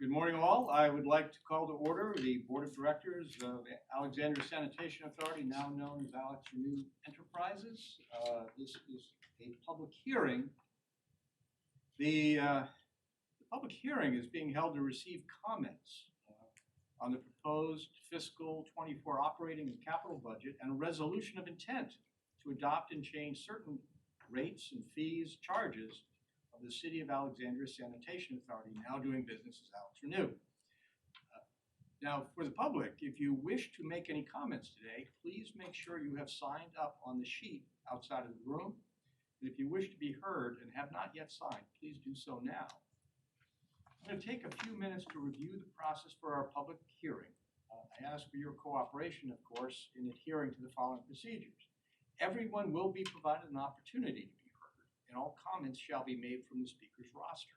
Good morning, all. I would like to call to order the Board of Directors of Alexandria Sanitation Authority, now known as Alex Renew Enterprises. This is a public hearing. The public hearing is being held to receive comments on the proposed fiscal 24 operating and capital budget and a resolution of intent to adopt and change certain rates and fees, charges of the City of Alexandria Sanitation Authority, now doing business as Alex Renew. Now, for the public, if you wish to make any comments today, please make sure you have signed up on the sheet outside of the room. And if you wish to be heard and have not yet signed, please do so now. I'm going to take a few minutes to review the process for our public hearing. I ask for your cooperation, of course, in adhering to the following procedures. Everyone will be provided an opportunity to be heard, and all comments shall be made from the speaker's roster.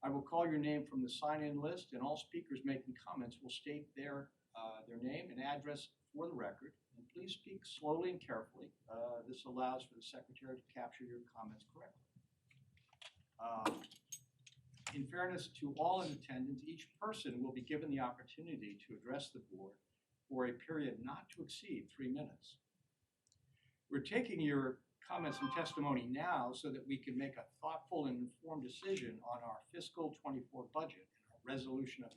I will call your name from the sign-in list, and all speakers making comments will state their name and address for the record. And please speak slowly and carefully. This allows for the secretary to capture your comments correctly. In fairness to all in attendance, each person will be given the opportunity to address the board for a period not to exceed 3 minutes. We're taking your comments and testimony now so that we can make a thoughtful and informed decision on our fiscal 24 budget and our resolution of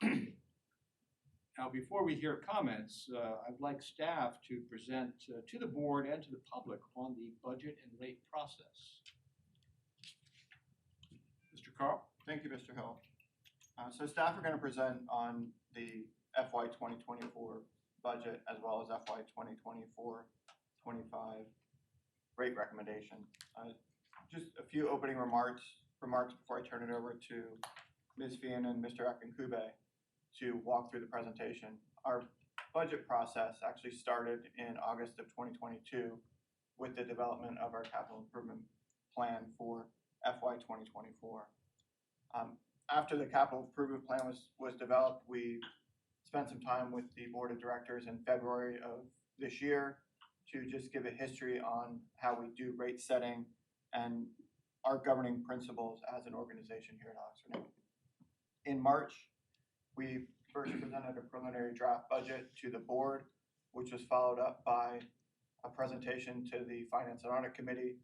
intent. Now, before we hear comments, I'd like staff to present to the board and to the public on the budget and rate process. Mr. Carl? Thank you, Mr. Hill. So staff are going to present on the FY2024 budget as well as FY2024-25 rate recommendation. Just a few opening remarks before I turn it over to Ms. Fian and Mr. Akinkube to walk through the presentation. Our budget process actually started in August of 2022 with the development of our capital improvement plan for FY2024. After the capital improvement plan was developed, we spent some time with the board of directors in February of this year to just give a history on how we do rate setting and our governing principles as an organization here at Alex Renew. In March, we first presented a preliminary draft budget to the board, which was followed up by a presentation to the Finance and Audit Committee,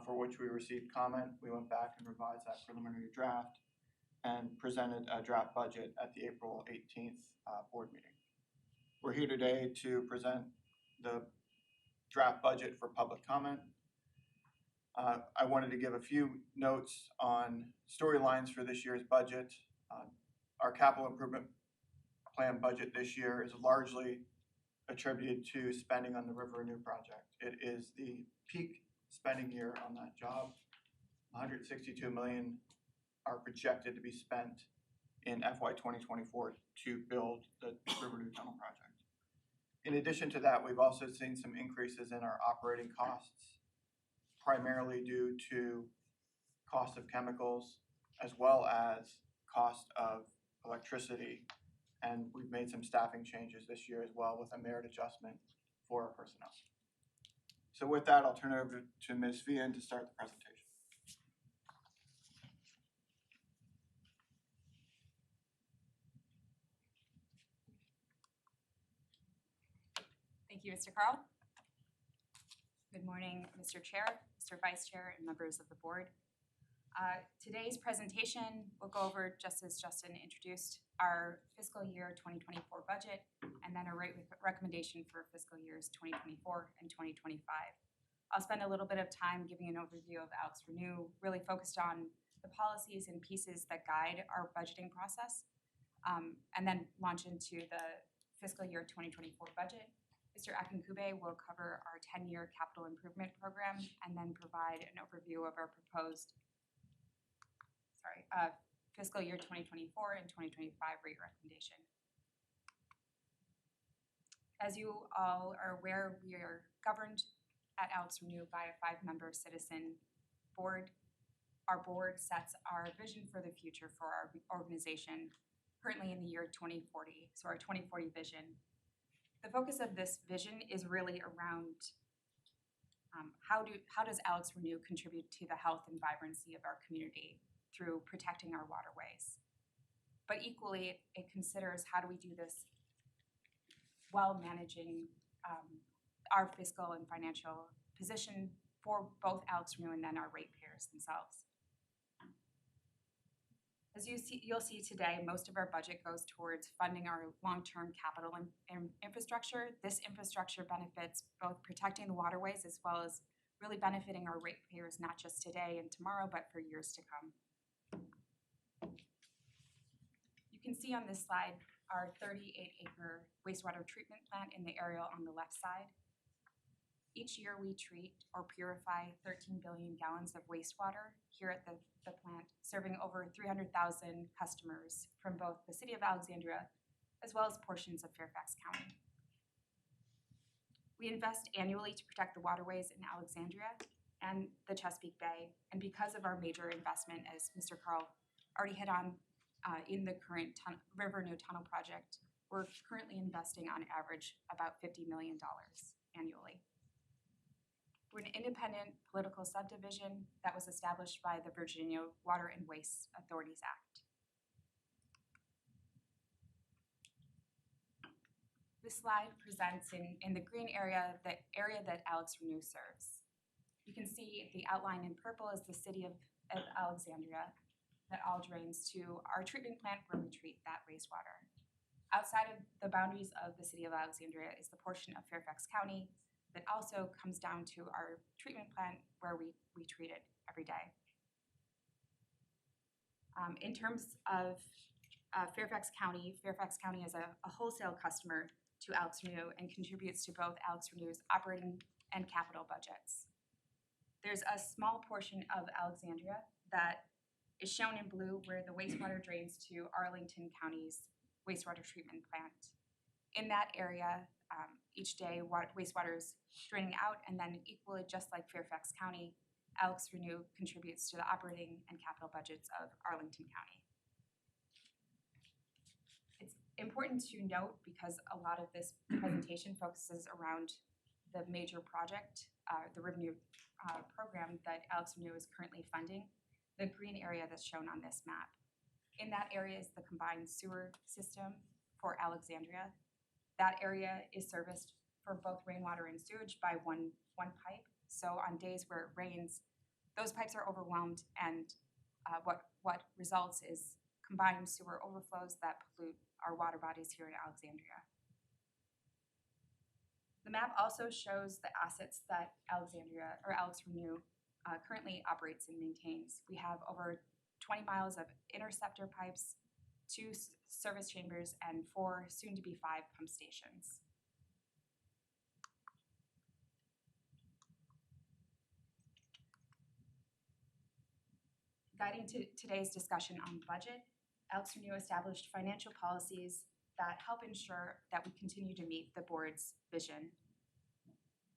for which we received comment. We went back and revised that preliminary draft and presented a draft budget at the April 18th board meeting. We're here today to present the draft budget for public comment. I wanted to give a few notes on storylines for this year's budget. Our capital improvement plan budget this year is largely attributed to spending on the River Renew project. It is the peak spending year on that job. $162 million are projected to be spent in FY2024 to build the River Renew Tunnel project. In addition to that, we've also seen some increases in our operating costs, primarily due to cost of chemicals as well as cost of electricity, and we've made some staffing changes this year as well with a merit adjustment for our personnel. So with that, I'll turn it over to Ms. Fian to start the presentation. Thank you, Mr. Carl. Good morning, Mr. Chair, Mr. Vice Chair, and members of the board. Today's presentation will go over, just as Justin introduced, our fiscal year 2024 budget and then a rate recommendation for fiscal years 2024 and 2025. I'll spend a little bit of time giving an overview of Alex Renew, really focused on the policies and pieces that guide our budgeting process, and then launch into the fiscal year 2024 budget. Mr. Akinkube will cover our 10-year capital improvement program and then provide an overview of our proposed fiscal year 2024 and 2025 rate recommendation. As you all are aware, we are governed at Alex Renew by a 5-member citizen board. Our board sets our vision for the future for our organization, currently in the year 2040, so our 2040 vision. The focus of this vision is really around how does Alex Renew contribute to the health and vibrancy of our community through protecting our waterways? But equally, it considers how do we do this while managing our fiscal and financial position for both Alex Renew and then our ratepayers themselves. As you'll see today, most of our budget goes towards funding our long-term capital and infrastructure. This infrastructure benefits both protecting the waterways as well as really benefiting our ratepayers, not just today and tomorrow, but for years to come. You can see on this slide our 38-acre wastewater treatment plant in the aerial on the left side. Each year we treat or purify 13 billion gallons of wastewater here at the plant, serving over 300,000 customers from both the city of Alexandria as well as portions of Fairfax County. We invest annually to protect the waterways in Alexandria and the Chesapeake Bay, and because of our major investment, as Mr. Carl already hit on, in the current River New Tunnel project, we're currently investing on average about $50 million annually. We're an independent political subdivision that was established by the Virginia Water and Waste Authorities Act. This slide presents in the green area, the area that Alex Renew serves. You can see the outline in purple is the city of Alexandria that all drains to our treatment plant where we treat that wastewater. Outside of the boundaries of the city of Alexandria is the portion of Fairfax County that also comes down to our treatment plant where we treat it every day. In terms of Fairfax County is a wholesale customer to Alex Renew and contributes to both Alex Renew's operating and capital budgets. There's a small portion of Alexandria that is shown in blue where the wastewater drains to Arlington County's wastewater treatment plant. In that area, each day wastewater is draining out, and then equally, just like Fairfax County, Alex Renew contributes to the operating and capital budgets of Arlington County. It's important to note, because a lot of this presentation focuses around the major project, the revenue program that Alex Renew is currently funding, the green area that's shown on this map. In that area is the combined sewer system for Alexandria. That area is serviced for both rainwater and sewage by one pipe. So on days where it rains, those pipes are overwhelmed, and what results is combined sewer overflows that pollute our water bodies here in Alexandria. The map also shows the assets that Alex Renew currently operates and maintains. We have over 20 miles of interceptor pipes, 2 service chambers, and 4, soon to be 5, pump stations. Guiding to today's discussion on budget, Alex Renew established financial policies that help ensure that we continue to meet the board's vision.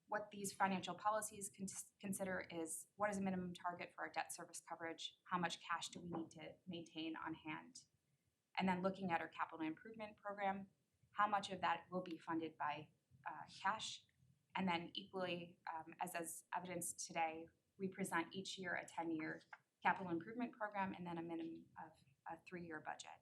What these financial policies consider is, what is a minimum target for our debt service coverage? How much cash do we need to maintain on hand? And then looking at our capital improvement program, how much of that will be funded by cash? And then equally, as evidenced today, we present each year a 10-year capital improvement program and then a minimum of a 3-year budget.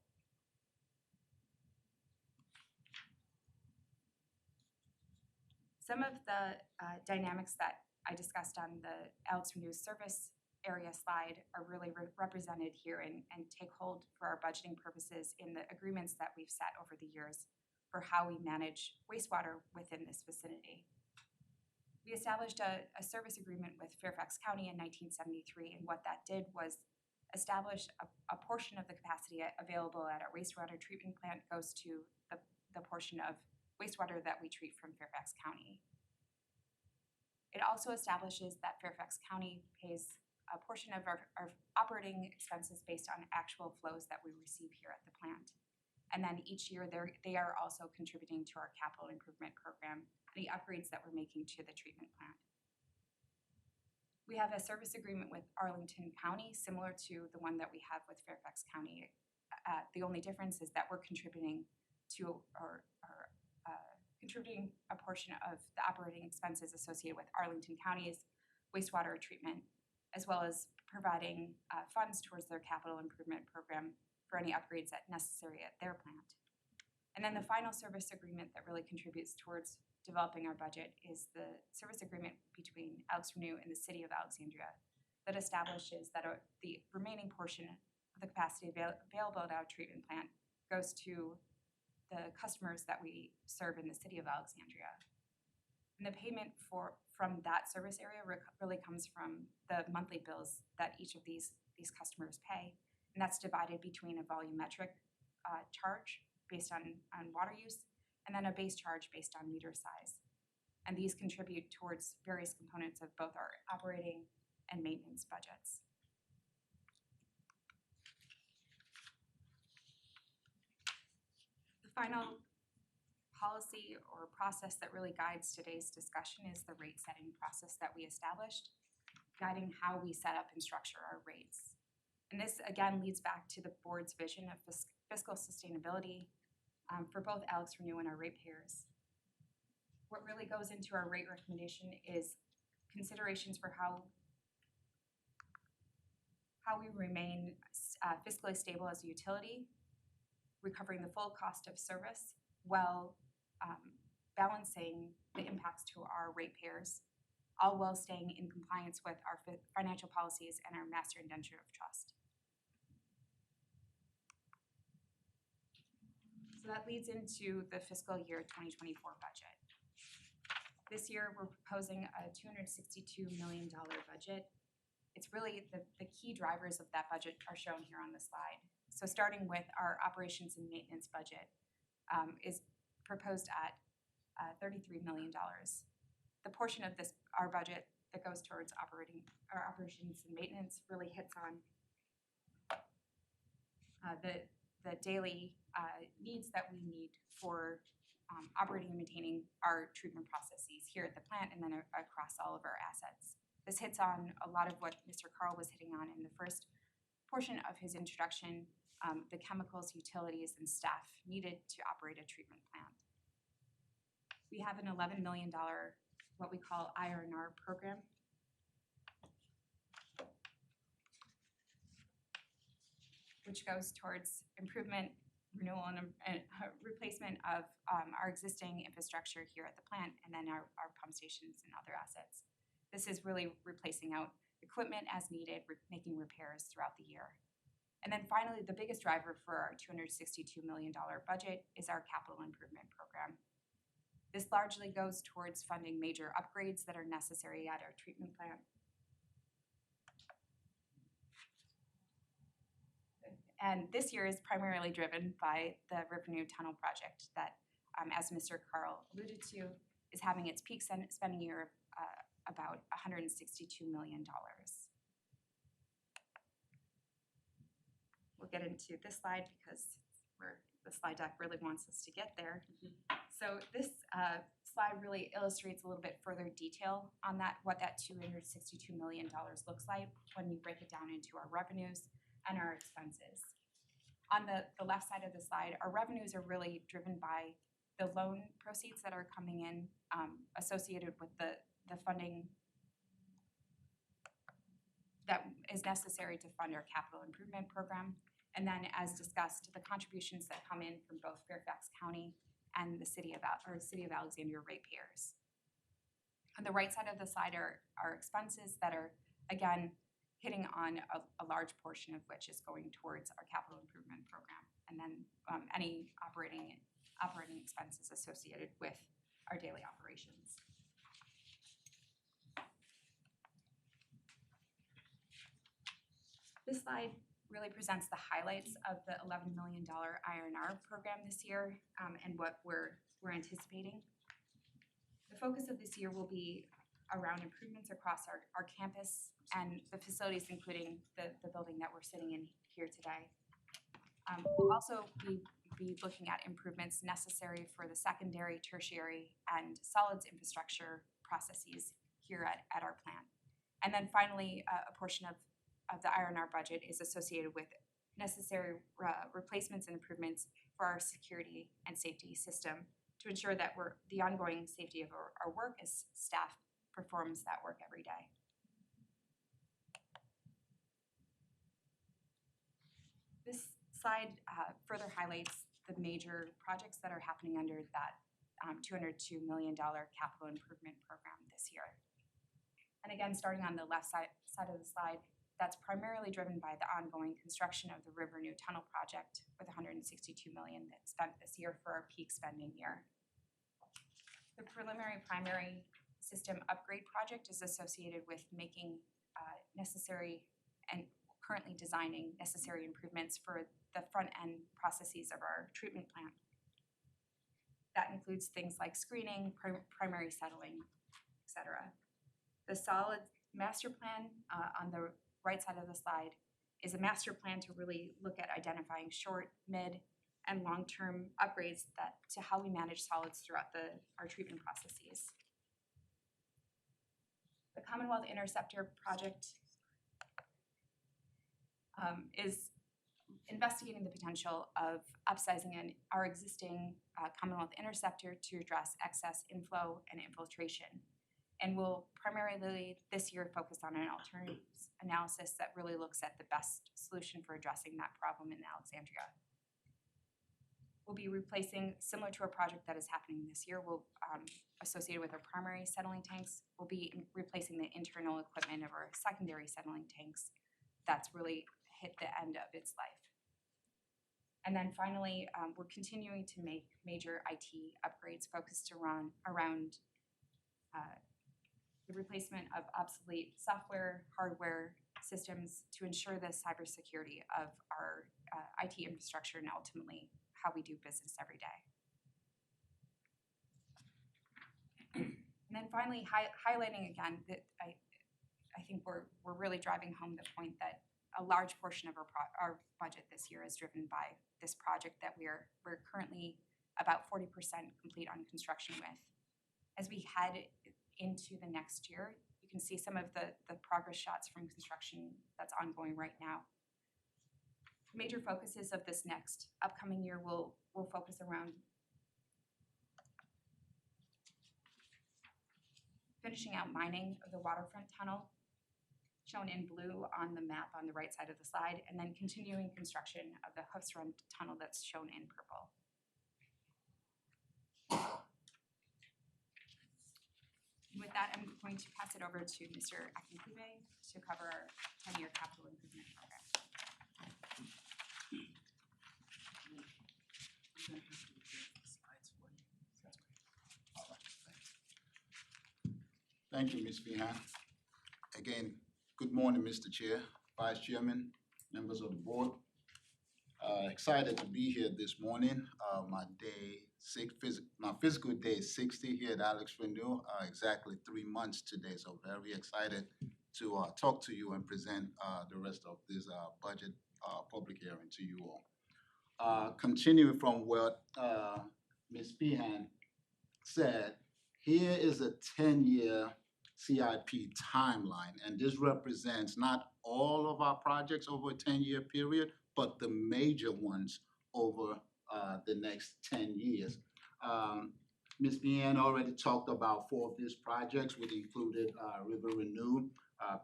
Some of the dynamics that I discussed on the Alex Renew service area slide are really represented here and take hold for our budgeting purposes in the agreements that we've set over the years for how we manage wastewater within this vicinity. We established a service agreement with Fairfax County in 1973, and what that did was establish a portion of the capacity available at our wastewater treatment plant goes to the portion of wastewater that we treat from Fairfax County. It also establishes that Fairfax County pays a portion of our operating expenses based on actual flows that we receive here at the plant. And then each year they are also contributing to our capital improvement program, the upgrades that we're making to the treatment plant. We have a service agreement with Arlington County, similar to the one that we have with Fairfax County. The only difference is that we're contributing to contributing a portion of the operating expenses associated with Arlington County's wastewater treatment, as well as providing funds towards their capital improvement program for any upgrades that necessary at their plant. And then the final service agreement that really contributes towards developing our budget is the service agreement between Alex Renew and the City of Alexandria that establishes that the remaining portion of the capacity available at our treatment plant goes to the customers that we serve in the City of Alexandria. And the payment from that service area really comes from the monthly bills that each of these customers pay. And that's divided between a volumetric charge based on water use, and then a base charge based on meter size. And these contribute towards various components of both our operating and maintenance budgets. The final policy or process that really guides today's discussion is the rate setting process that we established, guiding how we set up and structure our rates. And this again leads back to the board's vision of fiscal sustainability for both Alex Renew and our ratepayers. What really goes into our rate recommendation is considerations for how we remain fiscally stable as a utility, recovering the full cost of service while balancing the impacts to our ratepayers, all while staying in compliance with our financial policies and our master indenture of trust. So that leads into the fiscal year 2024 budget. This year, we're proposing a $262 million budget. It's really the key drivers of that budget are shown here on the slide. So starting with our operations and maintenance budget is proposed at $33 million. The portion of our budget that goes towards our operations and maintenance really hits on the daily needs that we need for operating and maintaining our treatment processes here at the plant and then across all of our assets. This hits on a lot of what Mr. Carl was hitting on in the first portion of his introduction, the chemicals, utilities, and staff needed to operate a treatment plant. We have an $11 million, what we call IR&R program. Which goes towards improvement, renewal, and replacement of our existing infrastructure here at the plant, and then our pump stations and other assets. This is really replacing out equipment as needed, making repairs throughout the year. And then finally, the biggest driver for our $262 million budget is our capital improvement program. This largely goes towards funding major upgrades that are necessary at our treatment plant. And this year is primarily driven by the Riverview Tunnel project that, as Mr. Carl alluded to, is having its peak spending year of about $162 million. We'll get into this slide because the slide deck really wants us to get there. So this slide really illustrates a little bit further detail on what that $262 million looks like when you break it down into our revenues and our expenses. On the left side of the slide, our revenues are really driven by the loan proceeds that are coming in associated with the funding that is necessary to fund our capital improvement program. And then, as discussed, the contributions that come in from both Fairfax County and the City of Alexandria ratepayers. On the right side of the slide are our expenses that are, again, hitting on a large portion of which is going towards our capital improvement program, and then any operating expenses associated with our daily operations. This slide really presents the highlights of the $11 million IR&R program this year and what we're anticipating. The focus of this year will be around improvements across our campus and the facilities, including the building that we're sitting in here today. We'll also be looking at improvements necessary for the secondary, tertiary, and solids infrastructure processes here at our plant. And then finally, a portion of the IR&R budget is associated with necessary replacements and improvements for our security and safety system to ensure that the ongoing safety of our work as staff performs that work every day. This slide further highlights the major projects that are happening under that $202 million capital improvement program this year. And again, starting on the left side of the slide, that's primarily driven by the ongoing construction of the River New Tunnel project with $162 million that's spent this year for our peak spending year. The preliminary primary system upgrade project is associated with making necessary and currently designing necessary improvements for the front end processes of our treatment plant. That includes things like screening, primary settling, etc. The solid master plan on the right side of the slide is a master plan to really look at identifying short, mid, and long-term upgrades to how we manage solids throughout our treatment processes. The Commonwealth Interceptor project is investigating the potential of upsizing our existing Commonwealth Interceptor to address excess inflow and infiltration. And we'll primarily this year focus on an alternatives analysis that really looks at the best solution for addressing that problem in Alexandria. We'll be replacing, similar to a project that is happening this year, associated with our primary settling tanks, we'll be replacing the internal equipment of our secondary settling tanks that's really hit the end of its life. And then finally, we're continuing to make major IT upgrades focused around the replacement of obsolete software, hardware systems to ensure the cybersecurity of our IT infrastructure and ultimately how we do business every day. And then finally, highlighting again that I think we're really driving home the point that a large portion of our budget this year is driven by this project that we're currently about 40% complete on construction with. As we head into the next year, you can see some of the progress shots from construction that's ongoing right now. Major focuses of this next upcoming year will focus around finishing out mining of the waterfront tunnel, shown in blue on the map on the right side of the slide, and then continuing construction of the Hoofs Run tunnel that's shown in purple. With that, I'm going to pass it over to Mr. Akinkube to cover our 10-year capital improvement program. Thank you, Ms. Fihan. Again, good morning, Mr. Chair, Vice Chairman, members of the board. Excited to be here this morning. My physical day is 60 here at Alex Renew, exactly 3 months today. So very excited to talk to you and present the rest of this budget public hearing to you all. Continuing from what Ms. Fihan said, here is a 10-year CIP timeline, and this represents not all of our projects over a 10-year period, but the major ones over the next 10 years. Ms. Fihan already talked about 4 of these projects, which included River Renew,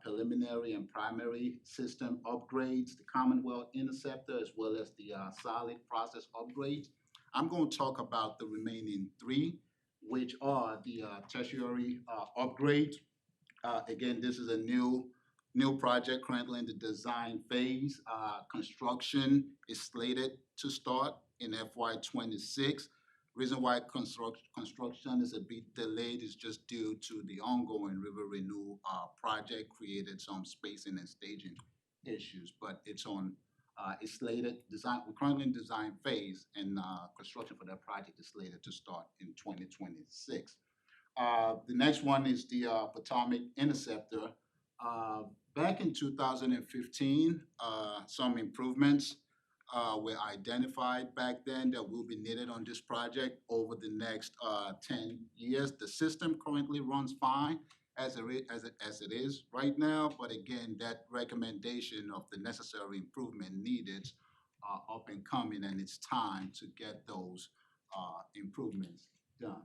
preliminary and primary system upgrades, the Commonwealth Interceptor, as well as the solid process upgrades. I'm going to talk about the remaining 3, which are the tertiary upgrades. Again, this is a new project currently in the design phase. Construction is slated to start in FY2026. Reason why construction is a bit delayed is just due to the ongoing River Renew project created some spacing and staging issues, but it's slated design. We're currently in design phase, and construction for that project is slated to start in 2026. The next one is the Potomac Interceptor. Back in 2015, some improvements were identified back then that will be needed on this project over the next 10 years. The system currently runs fine as it is right now, but again, that recommendation of the necessary improvement needed are up and coming, and it's time to get those improvements done.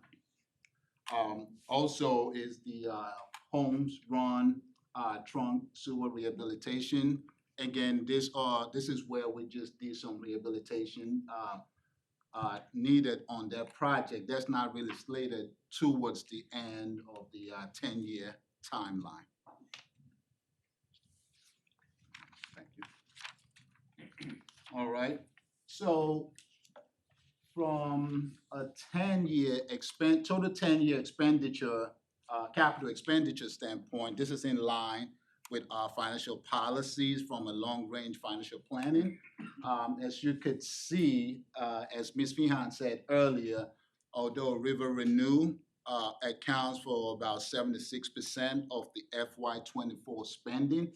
Also is the Holmes Run trunk sewer rehabilitation. again, this is where we just did some rehabilitation needed on that project. That's not really slated towards the end of the 10-year timeline. Thank you. All right, so from a 10-year total 10-year expenditure, capital expenditure standpoint, this is in line with our financial policies from a long-range financial planning. As you could see, as Ms. Feehan said earlier, although River Renew accounts for about 76% of the FY2024 spending,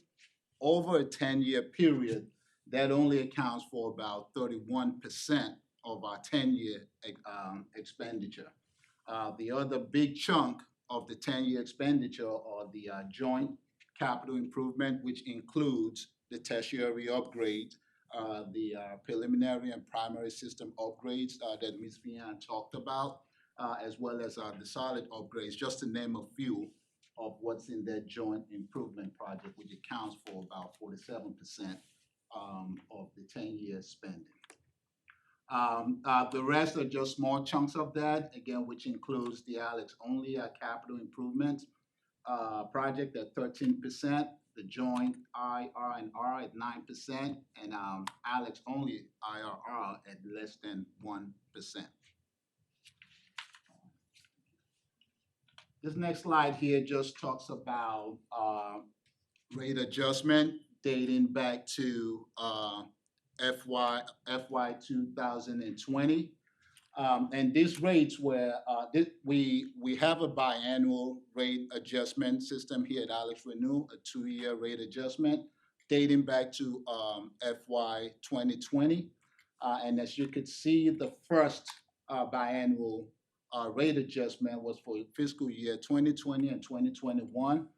over a 10-year period, that only accounts for about 31% of our 10-year expenditure. The other big chunk of the 10-year expenditure are the joint capital improvement, which includes the tertiary upgrades, the preliminary and primary system upgrades that Ms. Feehan talked about, as well as the solid upgrades, just to name a few of what's in that joint improvement project, which accounts for about 47% of the 10-year spending. The rest are just small chunks of that, again, which includes the Alex only capital improvement project at 13%, the joint IR&R at 9%, and Alex only IRR at less than 1%. This next slide here just talks about rate adjustment dating back to FY 2020. And these rates were, we have a biannual rate adjustment system here at Alex Renew, a 2-year rate adjustment dating back to FY 2020. And as you could see, the first biannual rate adjustment was for fiscal year 2020 and 2021.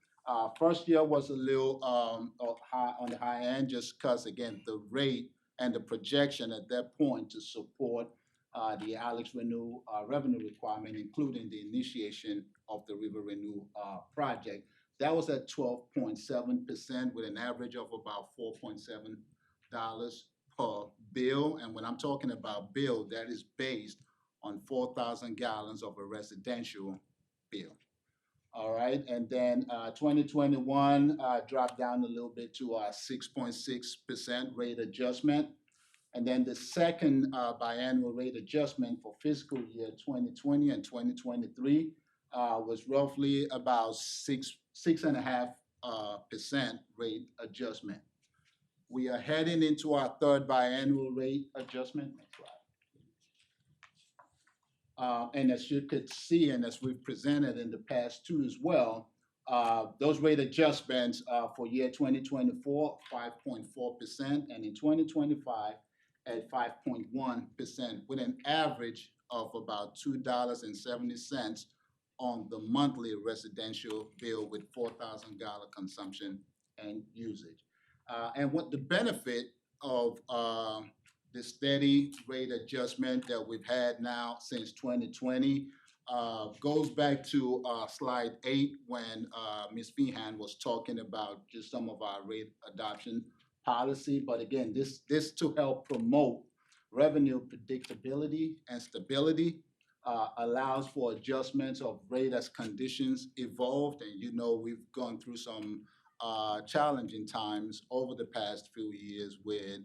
First year was a little high on the high end, just because, again, the rate and the projection at that point to support the Alex Renew revenue requirement, including the initiation of the River Renew project. That was at 12.7% with an average of about $4.7 per bill. And when I'm talking about bill, that is based on 4,000 gallons of a residential bill. All right, and then 2021 dropped down a little bit to a 6.6% rate adjustment. And then the second biannual rate adjustment for fiscal year 2020 and 2023 was roughly about 6.5% rate adjustment. We are heading into our third biannual rate adjustment. Next slide. And as you could see, and as we've presented in the past two as well, those rate adjustments for year 2024, 5.4%, and in 2025 at 5.1%, with an average of about $2.70 on the monthly residential bill with 4,000 gallon consumption and usage. And what the benefit of the steady rate adjustment that we've had now since 2020 goes back to slide 8 when Ms. Feehan was talking about just some of our rate adoption policy. But again, this to help promote revenue predictability and stability allows for adjustments of rate as conditions evolved. And you know, we've gone through some challenging times over the past few years with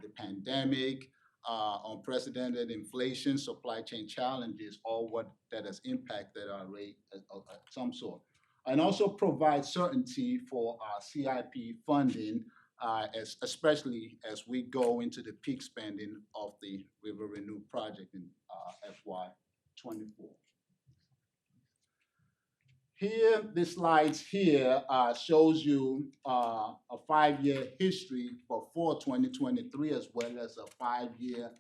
the pandemic, unprecedented inflation, supply chain challenges, all what that has impacted our rate of some sort. And also provide certainty for our CIP funding, especially as we go into the peak spending of the River Renew project in FY2024. Here, this slides here shows you a 5-year history before 2023, as well as a 5-year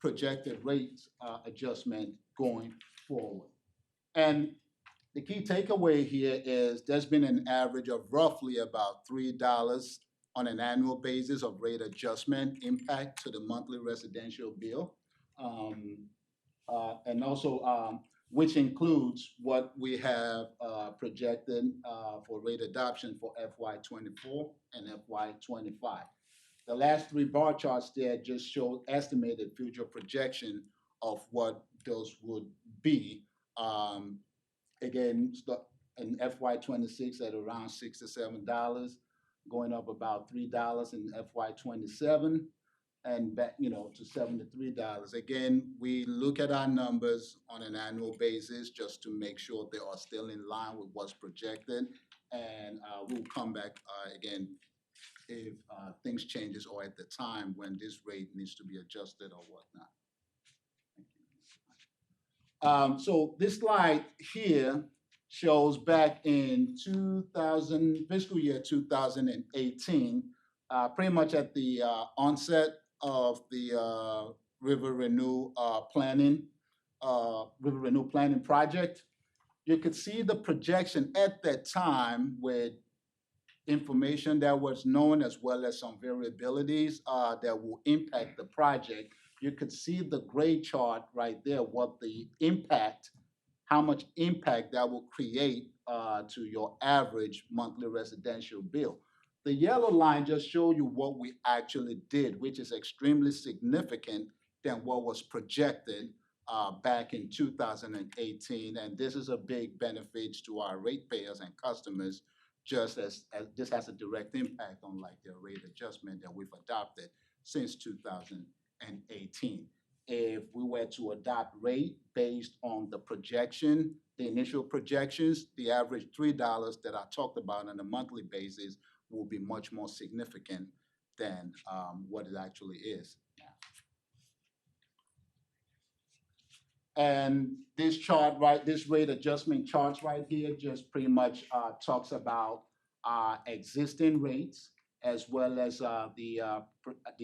projected rates adjustment going forward. And the key takeaway here is there's been an average of roughly about $3 on an annual basis of rate adjustment impact to the monthly residential bill. And also which includes what we have projected for rate adoption for FY24 and FY25. The last three bar charts there just show estimated future projection of what those would be. Again, in FY26 at around $6 to $7, going up about $3 in FY27, and back, to $73. Again, we look at our numbers on an annual basis just to make sure they are still in line with what's projected, and we'll come back again if things changes or at the time when this rate needs to be adjusted or whatnot. So this slide here shows back in fiscal year 2018, pretty much at the onset of the River Renew planning project. You could see the projection at that time with information that was known as well as some variabilities that will impact the project. You could see the gray chart right there, what the impact, how much impact that will create to your average monthly residential bill. The yellow line just shows you what we actually did, which is extremely significant than what was projected back in 2018. And this is a big benefit to our ratepayers and customers, just as this has a direct impact on like their rate adjustment that we've adopted since 2018. If we were to adopt rate based on the projection, the initial projections, the average $3 that I talked about on a monthly basis will be much more significant than what it actually is now. And this chart, right, this rate adjustment charts right here just pretty much talks about existing rates as well as the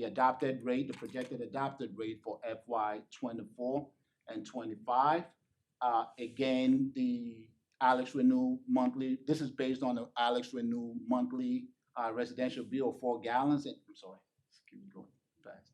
adopted rate, the projected adopted rate for FY24 and 25. Again, the Alex Renew monthly, this is based on the Alex Renew monthly residential bill of 4 gallons. I'm sorry, keep me going fast.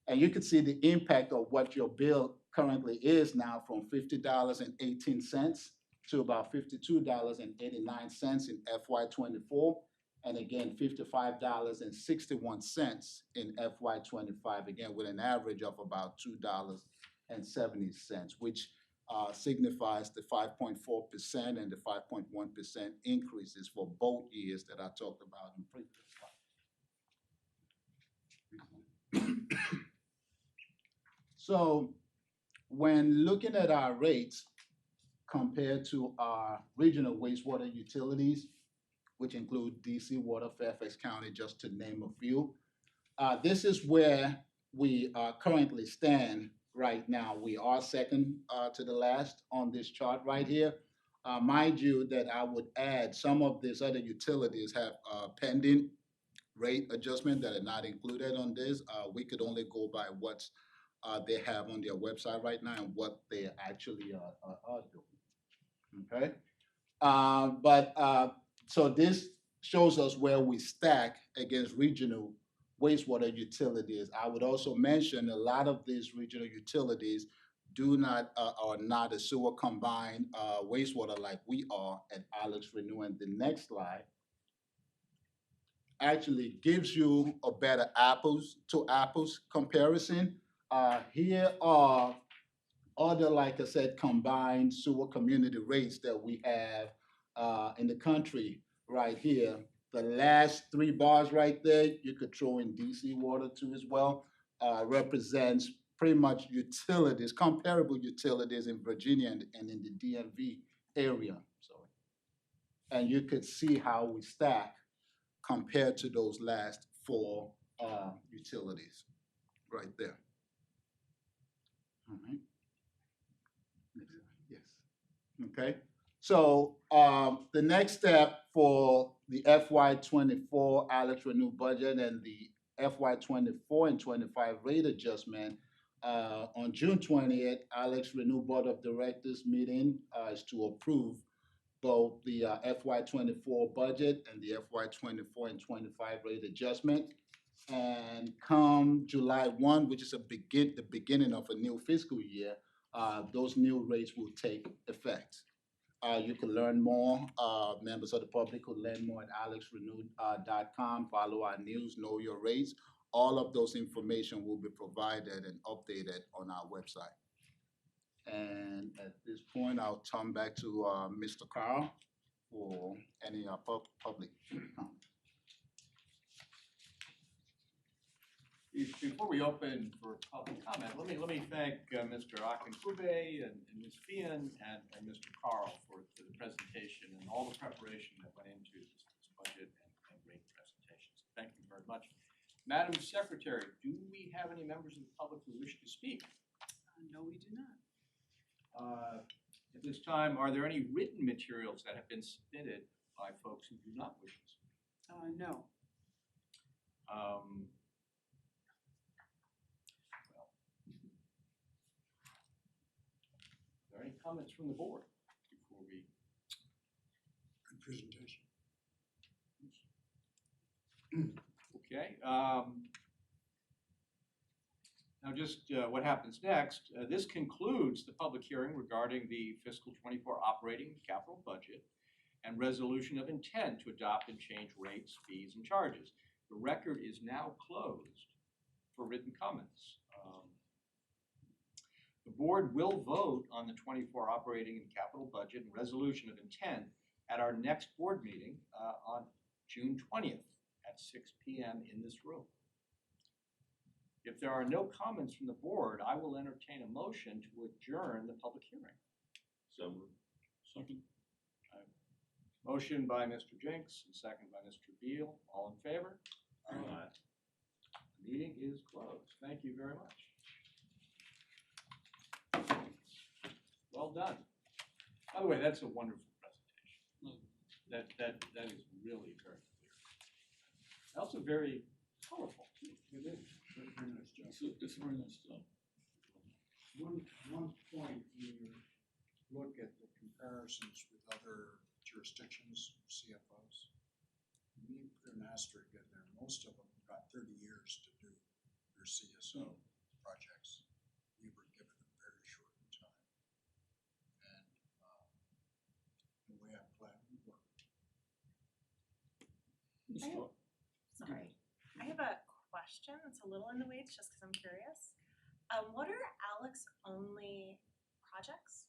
And you can see the impact of what your bill currently is now from $50.18 to about $52.89 in FY24, and again $55.61 in FY25, again with an average of about $2.70, which signifies the 5.4% and the 5.1% increases for both years that I talked about in previous slides. So when looking at our rates compared to our regional wastewater utilities, which include DC Water, Fairfax County, just to name a few, this is where we currently stand right now. We are second to the last on this chart right here. Mind you that I would add some of these other utilities have pending rate adjustment that are not included on this. We could only go by what they have on their website right now and what they actually are doing. Okay, so this shows us where we stack against regional wastewater utilities. I would also mention a lot of these regional utilities are not a sewer combined wastewater like we are at Alex Renew. And the next slide actually gives you a better apples to apples comparison. Here are other, like I said, combined sewer community rates that we have in the country right here. The last three bars right there, you could throw in DC Water too as well, represents pretty much utilities, comparable utilities in Virginia and in the DMV area. Sorry. And you could see how we stack compared to those last four utilities right there. All right. Yes. Okay. So the next step for the FY24 Alex Renew budget and the FY24 and 25 rate adjustment on June 20th, Alex Renew Board of Directors meeting is to approve both the FY24 budget and the FY24 and 25 rate adjustment. And come July 1, which is the beginning of a new fiscal year, those new rates will take effect. You can learn more, members of the public could learn more at alexrenew.com. Follow our news, know your rates. All of those information will be provided and updated on our website. And at this point, I'll turn back to Mr. Carl for any public comment. Before we open for public comment, let me thank Mr. Akinkube and Ms. Fian and Mr. Carl for the presentation and all the preparation that went into this budget and great presentations. Thank you very much. Madam Secretary, do we have any members of the public who wish to speak? No, we do not. At this time, are there any written materials that have been submitted by folks who do not wish to speak? No. Are there any comments from the board before we? Good presentation. Okay. Now just what happens next, this concludes the public hearing regarding the fiscal 24 operating capital budget and resolution of intent to adopt and change rates, fees, and charges. The record is now closed for written comments. The board will vote on the 24 operating and capital budget and resolution of intent at our next board meeting on June 20th at 6 p.m. in this room. If there are no comments from the board, I will entertain a motion to adjourn the public hearing. So moved. Second. Motion by Mr. Jenks and second by Mr. Beal. All in favor? Aye. The meeting is closed. Thank you very much. Well done. By the way, that's a wonderful presentation. That is really very clear. Also very colorful too. It is. Very nice job. It's a very nice job. One point, when you look at the comparisons with other jurisdictions, CFOs, you need to put an asterisk in there. Most of them got 30 years to do their CSO projects. We were given a very short time. And the way I plan to work. Sorry, I have a question. It's a little in the weeds just because I'm curious. What are Alex only projects?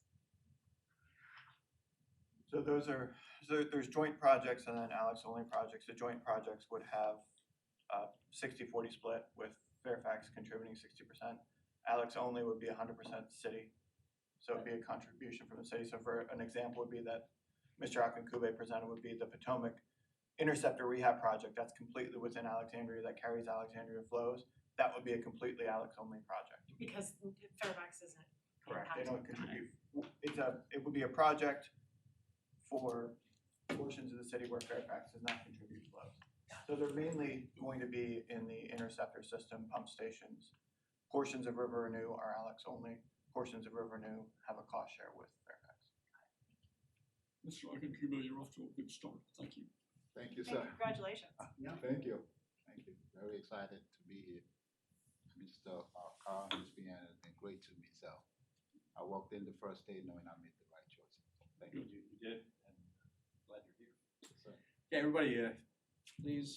So there's joint projects and then Alex only projects. The joint projects would have 60-40 split with Fairfax contributing 60%. Alex only would be 100% city. So it'd be a contribution from the city. So for an example would be that Mr. Akinkube presented would be the Potomac Interceptor Rehab Project. That's completely within Alexandria, that carries Alexandria flows. That would be a completely Alex only project. Because Fairfax isn't. Correct, they don't impacted. contribute. It would be a project for portions of the city where Fairfax does not contribute flows. So they're mainly going to be in the interceptor system, pump stations. Portions of River Renew are Alex only. Portions of River Renew have a cost share with Fairfax. Mr. Akinkube, you're off to a good start. Thank you. Thank you, Hey, sir. congratulations. Thank you. Thank you. Very excited to be here. Mr. Carl has been great to me. So I walked in the first day knowing I made the right choice. Thank you. You did, and glad you're here. Yes, sir. Okay, everybody, please